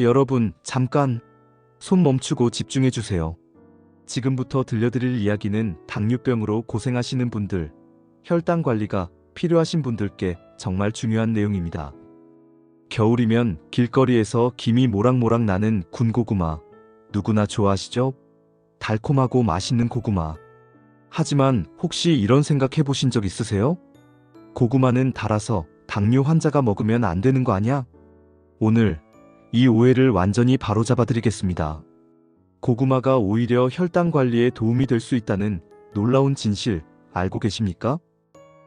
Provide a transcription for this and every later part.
여러분, 잠깐 손 멈추고 집중해 주세요. 지금부터 들려드릴 이야기는 당뇨병으로 고생하시는 분들, 혈당 관리가 필요하신 분들께 정말 중요한 내용입니다. 겨울이면 길거리에서 김이 모락모락 나는 군고구마, 누구나 좋아하시죠? 달콤하고 맛있는 고구마. 하지만 혹시 이런 생각 해보신 적 있으세요? 고구마는 달아서 당뇨 환자가 먹으면 안 되는 거 아니야? 오늘 이 오해를 완전히 바로잡아 드리겠습니다. 고구마가 오히려 혈당 관리에 도움이 될 수 있다는 놀라운 진실 알고 계십니까?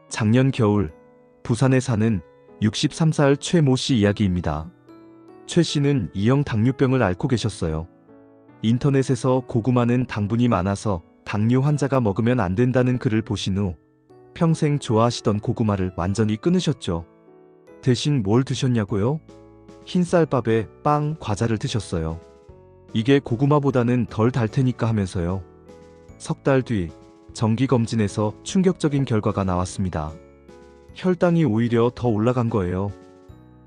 작년 겨울 부산에 사는 63살 최모 씨 이야기입니다. 최 씨는 2형 당뇨병을 앓고 계셨어요. 인터넷에서 고구마는 당분이 많아서 당뇨 환자가 먹으면 안 된다는 글을 보신 후 평생 좋아하시던 고구마를 완전히 끊으셨죠. 대신 뭘 드셨냐고요? 흰쌀밥에 빵, 과자를 드셨어요. 이게 고구마보다는 덜 달 테니까 하면서요. 석 달 뒤 정기검진에서 충격적인 결과가 나왔습니다. 혈당이 오히려 더 올라간 거예요.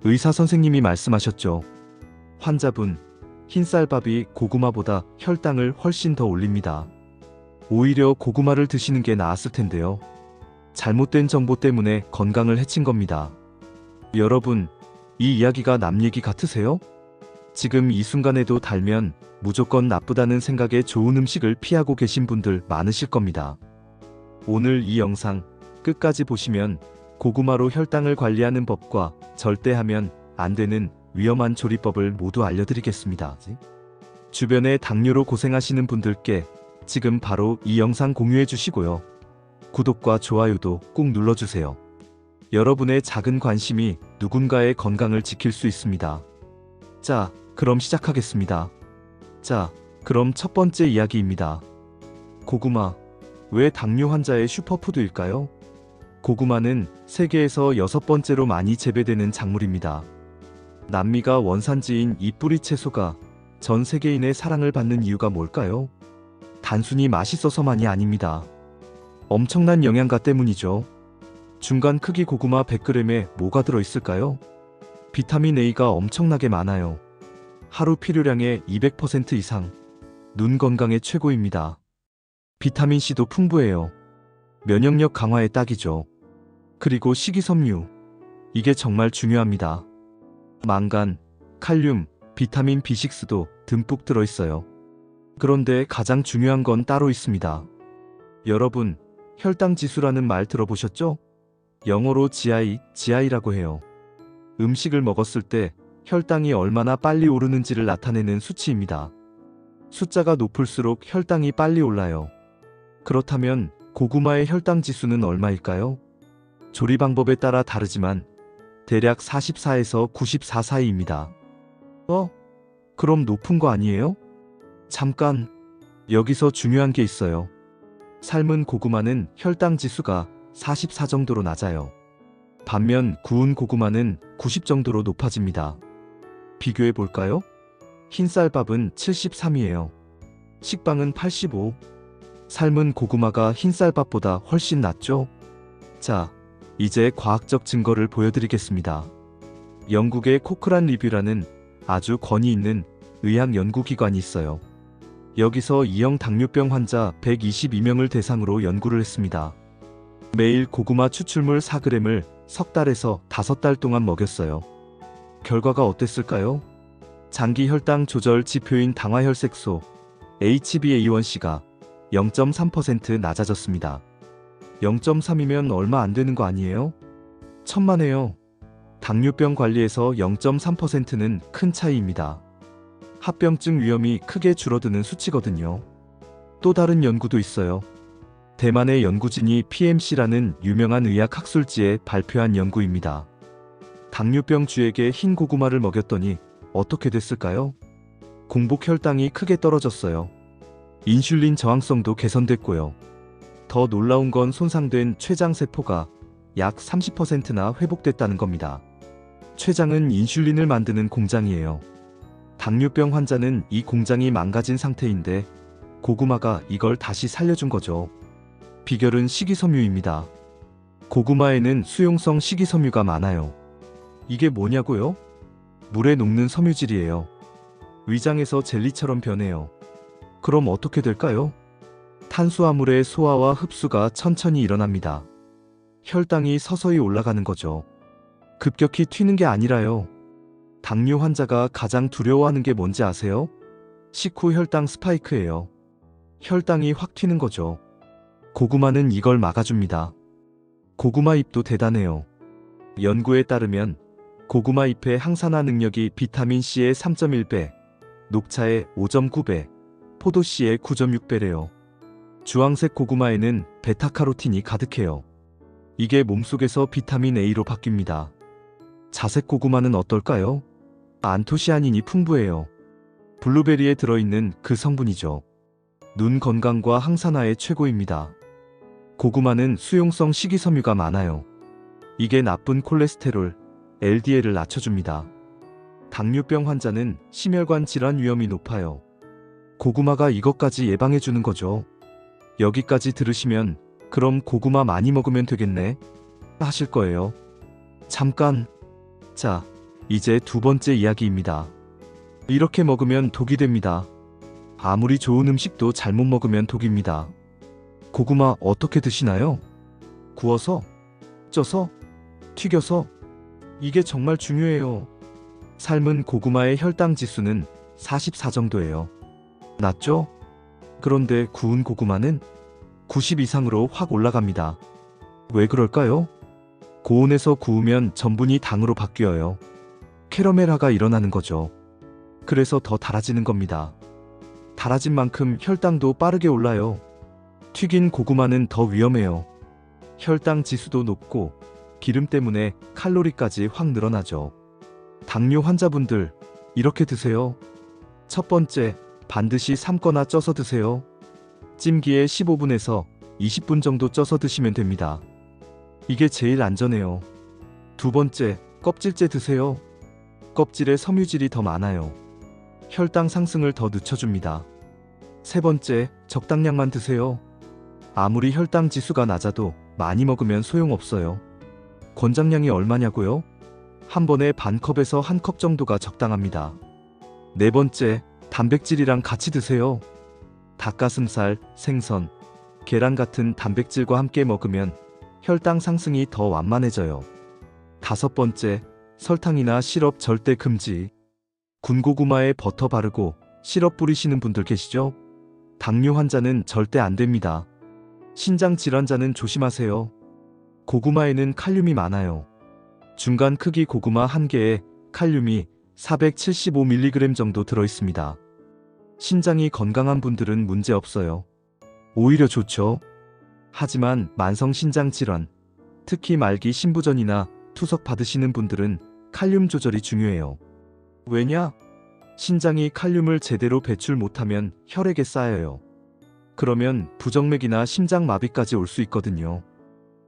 의사 선생님이 말씀하셨죠. 환자분, 흰쌀밥이 고구마보다 혈당을 훨씬 더 올립니다. 오히려 고구마를 드시는 게 나았을 텐데요. 잘못된 정보 때문에 건강을 해친 겁니다. 여러분, 이 이야기가 남 얘기 같으세요? 지금 이 순간에도 달면 무조건 나쁘다는 생각에 좋은 음식을 피하고 계신 분들 많으실 겁니다. 오늘 이 영상 끝까지 보시면 고구마로 혈당을 관리하는 법과 절대 하면 안 되는 위험한 조리법을 모두 알려드리겠습니다. 주변에 당뇨로 고생하시는 분들께 지금 바로 이 영상 공유해 주시고요. 구독과 좋아요도 꼭 눌러주세요. 여러분의 작은 관심이 누군가의 건강을 지킬 수 있습니다. 자, 그럼 시작하겠습니다. 자, 그럼 첫 번째 이야기입니다. 고구마, 왜 당뇨 환자의 슈퍼푸드일까요? 고구마는 세계에서 6번째로 많이 재배되는 작물입니다. 남미가 원산지인 이 뿌리 채소가 전 세계인의 사랑을 받는 이유가 뭘까요? 단순히 맛있어서만이 아닙니다. 엄청난 영양가 때문이죠. 중간 크기 고구마 100g에 뭐가 들어있을까요? 비타민 A가 엄청나게 많아요. 하루 필요량의 200% 이상. 눈 건강에 최고입니다. 비타민 C도 풍부해요. 면역력 강화에 딱이죠. 그리고 식이섬유. 이게 정말 중요합니다. 망간, 칼륨, 비타민 B6도 듬뿍 들어있어요. 그런데 가장 중요한 건 따로 있습니다. 여러분, 혈당 지수라는 말 들어보셨죠? 영어로 GI라고 해요. 음식을 먹었을 때 혈당이 얼마나 빨리 오르는지를 나타내는 수치입니다. 숫자가 높을수록 혈당이 빨리 올라요. 그렇다면 고구마의 혈당 지수는 얼마일까요? 조리 방법에 따라 다르지만 대략 44에서 94 사이입니다. 그럼 높은 거 아니에요? 잠깐, 여기서 중요한 게 있어요. 삶은 고구마는 혈당 지수가 44 정도로 낮아요. 반면 구운 고구마는 90 정도로 높아집니다. 비교해 볼까요? 흰쌀밥은 73이에요. 식빵은 85. 삶은 고구마가 흰쌀밥보다 훨씬 낫죠? 자, 이제 과학적 증거를 보여드리겠습니다. 영국의 코크란 리뷰라는 아주 권위 있는 의학 연구기관이 있어요. 여기서 2형 당뇨병 환자 122명을 대상으로 연구를 했습니다. 매일 고구마 추출물 4g을 석 달에서 5달 동안 먹였어요. 결과가 어땠을까요? 장기 혈당 조절 지표인 당화혈색소 HbA1c가 0.3% 낮아졌습니다. 0.3이면 얼마 안 되는 거 아니에요? 천만에요. 당뇨병 관리에서 0.3%는 큰 차이입니다. 합병증 위험이 크게 줄어드는 수치거든요. 또 다른 연구도 있어요. 대만의 연구진이 PMC라는 유명한 의학 학술지에 발표한 연구입니다. 당뇨병 주에게 흰 고구마를 먹였더니 어떻게 됐을까요? 공복 혈당이 크게 떨어졌어요. 인슐린 저항성도 개선됐고요. 더 놀라운 건 손상된 췌장 세포가 약 30%나 회복됐다는 겁니다. 췌장은 인슐린을 만드는 공장이에요. 당뇨병 환자는 이 공장이 망가진 상태인데 고구마가 이걸 다시 살려준 거죠. 비결은 식이섬유입니다. 고구마에는 수용성 식이섬유가 많아요. 이게 뭐냐고요? 물에 녹는 섬유질이에요. 위장에서 젤리처럼 변해요. 그럼 어떻게 될까요? 탄수화물의 소화와 흡수가 천천히 일어납니다. 혈당이 서서히 올라가는 거죠. 급격히 튀는 게 아니라요. 당뇨 환자가 가장 두려워하는 게 뭔지 아세요? 식후 혈당 스파이크예요. 혈당이 확 튀는 거죠. 고구마는 이걸 막아줍니다. 고구마 잎도 대단해요. 연구에 따르면 고구마 잎의 항산화 능력이 비타민C의 3.1배, 녹차의 5.9배, 포도씨의 9.6배래요. 주황색 고구마에는 베타카로틴이 가득해요. 이게 몸속에서 비타민 A로 바뀝니다. 자색 고구마는 어떨까요? 안토시아닌이 풍부해요. 블루베리에 들어있는 그 성분이죠. 눈 건강과 항산화에 최고입니다. 고구마는 수용성 식이섬유가 많아요. 이게 나쁜 콜레스테롤, LDL을 낮춰줍니다. 당뇨병 환자는 심혈관 질환 위험이 높아요. 고구마가 이것까지 예방해주는 거죠. 여기까지 들으시면 그럼 고구마 많이 먹으면 되겠네 하실 거예요. 잠깐. 자, 이제 두 번째 이야기입니다. 이렇게 먹으면 독이 됩니다. 아무리 좋은 음식도 잘못 먹으면 독입니다. 고구마 어떻게 드시나요? 구워서? 쪄서? 튀겨서? 이게 정말 중요해요. 삶은 고구마의 혈당 지수는 44 정도예요. 낮죠? 그런데 구운 고구마는 90 이상으로 확 올라갑니다. 왜 그럴까요? 고온에서 구우면 전분이 당으로 바뀌어요. 캐러멜화가 일어나는 거죠. 그래서 더 달아지는 겁니다. 달아진 만큼 혈당도 빠르게 올라요. 튀긴 고구마는 더 위험해요. 혈당 지수도 높고 기름 때문에 칼로리까지 확 늘어나죠. 당뇨 환자분들, 이렇게 드세요. 첫 번째, 반드시 삶거나 쪄서 드세요. 찜기에 15분에서 20분 정도 쪄서 드시면 됩니다. 이게 제일 안전해요. 두 번째, 껍질째 드세요. 껍질에 섬유질이 더 많아요. 혈당 상승을 더 늦춰줍니다. 세 번째, 적당량만 드세요. 아무리 혈당 지수가 낮아도 많이 먹으면 소용없어요. 권장량이 얼마냐고요? 한 번에 반 컵에서 한 컵 정도가 적당합니다. 네 번째, 단백질이랑 같이 드세요. 닭가슴살, 생선, 계란 같은 단백질과 함께 먹으면 혈당 상승이 더 완만해져요. 다섯 번째, 설탕이나 시럽 절대 금지. 군고구마에 버터 바르고 시럽 뿌리시는 분들 계시죠? 당뇨 환자는 절대 안 됩니다. 신장 질환자는 조심하세요. 고구마에는 칼륨이 많아요. 중간 크기 고구마 한 개에 칼륨이 475mg 정도 들어있습니다. 신장이 건강한 분들은 문제 없어요. 오히려 좋죠. 하지만 만성 신장 질환, 특히 말기 신부전이나 투석 받으시는 분들은 칼륨 조절이 중요해요. 왜냐? 신장이 칼륨을 제대로 배출 못하면 혈액에 쌓여요. 그러면 부정맥이나 심장마비까지 올 수 있거든요.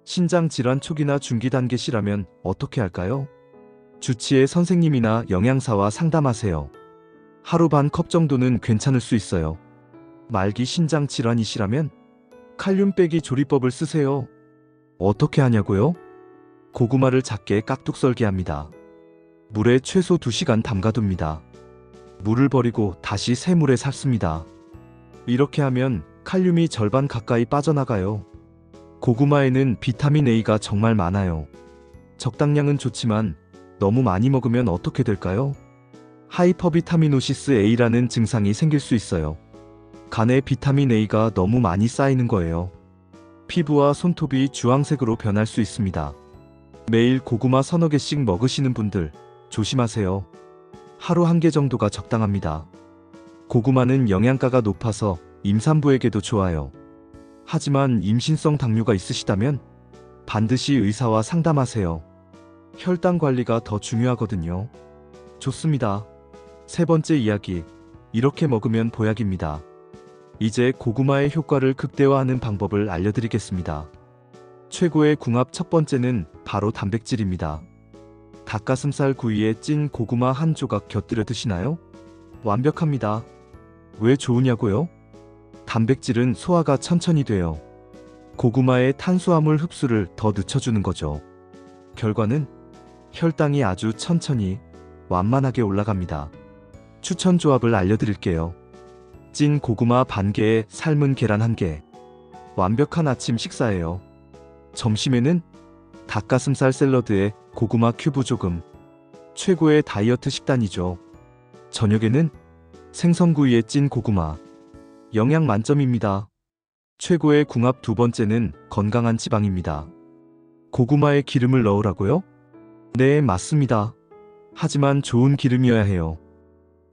신장 질환 초기나 중기 단계시라면 어떻게 할까요? 주치의 선생님이나 영양사와 상담하세요. 하루 반 컵 정도는 괜찮을 수 있어요. 말기 신장 질환이시라면 칼륨 빼기 조리법을 쓰세요. 어떻게 하냐고요? 고구마를 작게 깍둑 썰게 합니다. 물에 최소 2시간 담가둡니다. 물을 버리고 다시 새 물에 삶습니다. 이렇게 하면 칼륨이 절반 가까이 빠져나가요. 고구마에는 비타민 A가 정말 많아요. 적당량은 좋지만 너무 많이 먹으면 어떻게 될까요? 하이퍼비타미노시스 A라는 증상이 생길 수 있어요. 간에 비타민 A가 너무 많이 쌓이는 거예요. 피부와 손톱이 주황색으로 변할 수 있습니다. 매일 고구마 서너 개씩 먹으시는 분들 조심하세요. 하루 1개 정도가 적당합니다. 고구마는 영양가가 높아서 임산부에게도 좋아요. 하지만 임신성 당뇨가 있으시다면 반드시 의사와 상담하세요. 혈당 관리가 더 중요하거든요. 좋습니다. 세 번째 이야기, 이렇게 먹으면 보약입니다. 이제 고구마의 효과를 극대화하는 방법을 알려드리겠습니다. 최고의 궁합 첫 번째는 바로 단백질입니다. 닭가슴살 구이에 찐 고구마 한 조각 곁들여 드시나요? 완벽합니다. 왜 좋으냐고요? 단백질은 소화가 천천히 돼요. 고구마의 탄수화물 흡수를 더 늦춰주는 거죠. 결과는 혈당이 아주 천천히 완만하게 올라갑니다. 추천 조합을 알려드릴게요. 찐 고구마 반개에 삶은 계란 1개. 완벽한 아침 식사예요. 점심에는 닭가슴살 샐러드에 고구마 큐브 조금. 최고의 다이어트 식단이죠. 저녁에는 생선구이에 찐 고구마. 영양 만점입니다. 최고의 궁합 두 번째는 건강한 지방입니다. 고구마에 기름을 넣으라고요? 네, 맞습니다. 하지만 좋은 기름이어야 해요.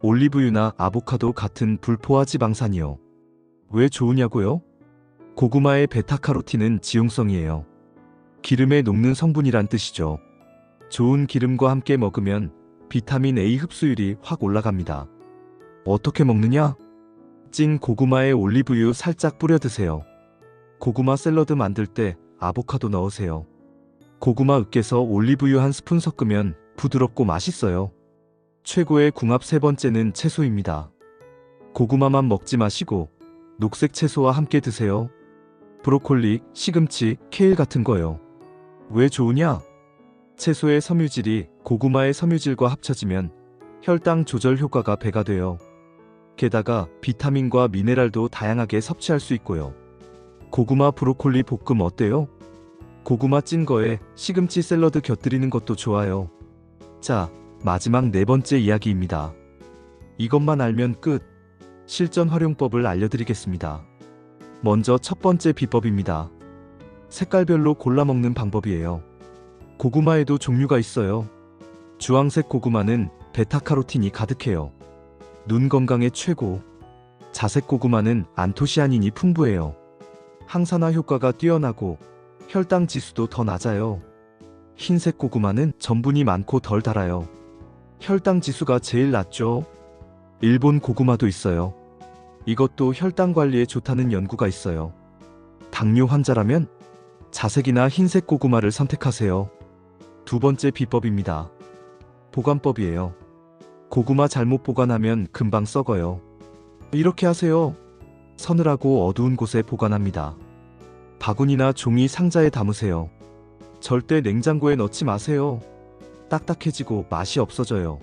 올리브유나 아보카도 같은 불포화 지방산이요. 왜 좋으냐고요? 고구마의 베타카로틴은 지용성이에요. 기름에 녹는 성분이란 뜻이죠. 좋은 기름과 함께 먹으면 비타민 A 흡수율이 확 올라갑니다. 어떻게 먹느냐? 찐 고구마에 올리브유 살짝 뿌려 드세요. 고구마 샐러드 만들 때 아보카도 넣으세요. 고구마 으깨서 올리브유 한 스푼 섞으면 부드럽고 맛있어요. 최고의 궁합 세 번째는 채소입니다. 고구마만 먹지 마시고 녹색 채소와 함께 드세요. 브로콜리, 시금치, 케일 같은 거요. 왜 좋으냐? 채소의 섬유질이 고구마의 섬유질과 합쳐지면 혈당 조절 효과가 배가 돼요. 게다가 비타민과 미네랄도 다양하게 섭취할 수 있고요. 고구마 브로콜리 볶음 어때요? 고구마 찐 거에 시금치 샐러드 곁들이는 것도 좋아요. 자, 마지막 네 번째 이야기입니다. 이것만 알면 끝. 실전 활용법을 알려드리겠습니다. 먼저 첫 번째 비법입니다. 색깔별로 골라 먹는 방법이에요. 고구마에도 종류가 있어요. 주황색 고구마는 베타카로틴이 가득해요. 눈 건강에 최고. 자색 고구마는 안토시아닌이 풍부해요. 항산화 효과가 뛰어나고 혈당 지수도 더 낮아요. 흰색 고구마는 전분이 많고 덜 달아요. 혈당 지수가 제일 낮죠. 일본 고구마도 있어요. 이것도 혈당 관리에 좋다는 연구가 있어요. 당뇨 환자라면 자색이나 흰색 고구마를 선택하세요. 두 번째 비법입니다. 보관법이에요. 고구마 잘못 보관하면 금방 썩어요. 이렇게 하세요. 서늘하고 어두운 곳에 보관합니다. 바구니나 종이 상자에 담으세요. 절대 냉장고에 넣지 마세요. 딱딱해지고 맛이 없어져요.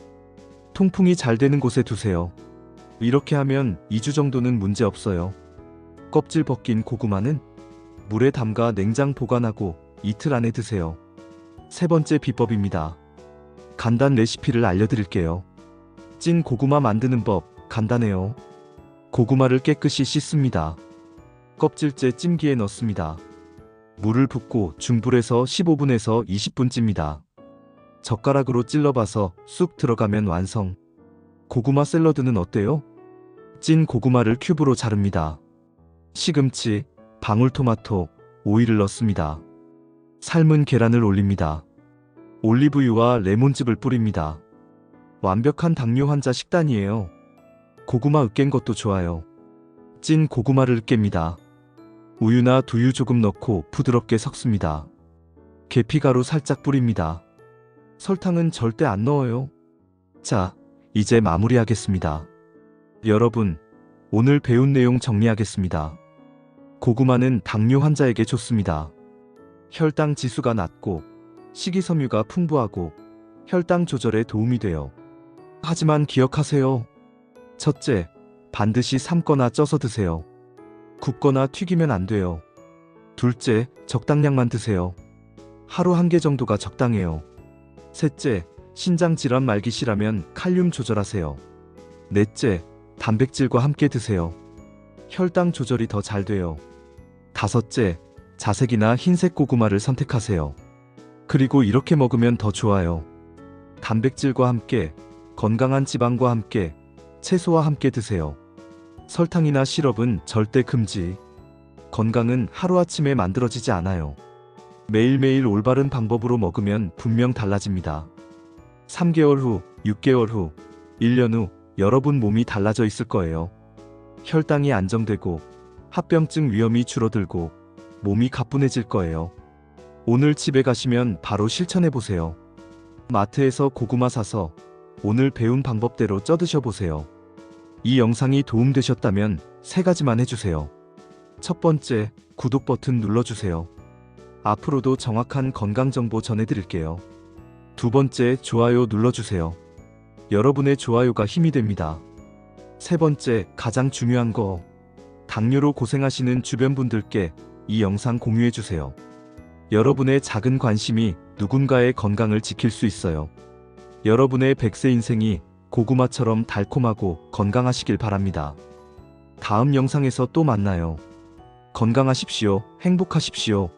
통풍이 잘 되는 곳에 두세요. 이렇게 하면 2주 정도는 문제 없어요. 껍질 벗긴 고구마는 물에 담가 냉장 보관하고 이틀 안에 드세요. 세 번째 비법입니다. 간단 레시피를 알려드릴게요. 찐 고구마 만드는 법 간단해요. 고구마를 깨끗이 씻습니다. 껍질째 찜기에 넣습니다. 물을 붓고 중불에서 15분에서 20분 찝니다. 젓가락으로 찔러봐서 쑥 들어가면 완성. 고구마 샐러드는 어때요? 찐 고구마를 큐브로 자릅니다. 시금치, 방울토마토, 오이를 넣습니다. 삶은 계란을 올립니다. 올리브유와 레몬즙을 뿌립니다. 완벽한 당뇨 환자 식단이에요. 고구마 으깬 것도 좋아요. 찐 고구마를 으깹니다. 우유나 두유 조금 넣고 부드럽게 섞습니다. 계피가루 살짝 뿌립니다. 설탕은 절대 안 넣어요. 자, 이제 마무리하겠습니다. 여러분, 오늘 배운 내용 정리하겠습니다. 고구마는 당뇨 환자에게 좋습니다. 혈당 지수가 낮고 식이섬유가 풍부하고 혈당 조절에 도움이 돼요. 하지만 기억하세요. 첫째, 반드시 삶거나 쪄서 드세요. 굽거나 튀기면 안 돼요. 둘째, 적당량만 드세요. 하루 1개 정도가 적당해요. 셋째, 신장 질환 말기 싫으면 칼륨 조절하세요. 넷째, 단백질과 함께 드세요. 혈당 조절이 더 잘 돼요. 다섯째, 자색이나 흰색 고구마를 선택하세요. 그리고 이렇게 먹으면 더 좋아요. 단백질과 함께, 건강한 지방과 함께, 채소와 함께 드세요. 설탕이나 시럽은 절대 금지. 건강은 하루아침에 만들어지지 않아요. 매일매일 올바른 방법으로 먹으면 분명 달라집니다. 3개월 후, 6개월 후, 1년 후 여러분 몸이 달라져 있을 거예요. 혈당이 안정되고 합병증 위험이 줄어들고 몸이 가뿐해질 거예요. 오늘 집에 가시면 바로 실천해 보세요. 마트에서 고구마 사서 오늘 배운 방법대로 쪄 드셔보세요. 이 영상이 도움되셨다면 3가지만 해주세요. 첫 번째, 구독 버튼 눌러주세요. 앞으로도 정확한 건강 정보 전해드릴게요. 두 번째, 좋아요 눌러주세요. 여러분의 좋아요가 힘이 됩니다. 세 번째, 가장 중요한 거. 당뇨로 고생하시는 주변 분들께 이 영상 공유해주세요. 여러분의 작은 관심이 누군가의 건강을 지킬 수 있어요. 여러분의 100세 인생이 고구마처럼 달콤하고 건강하시길 바랍니다. 다음 영상에서 또 만나요. 건강하십시오. 행복하십시오.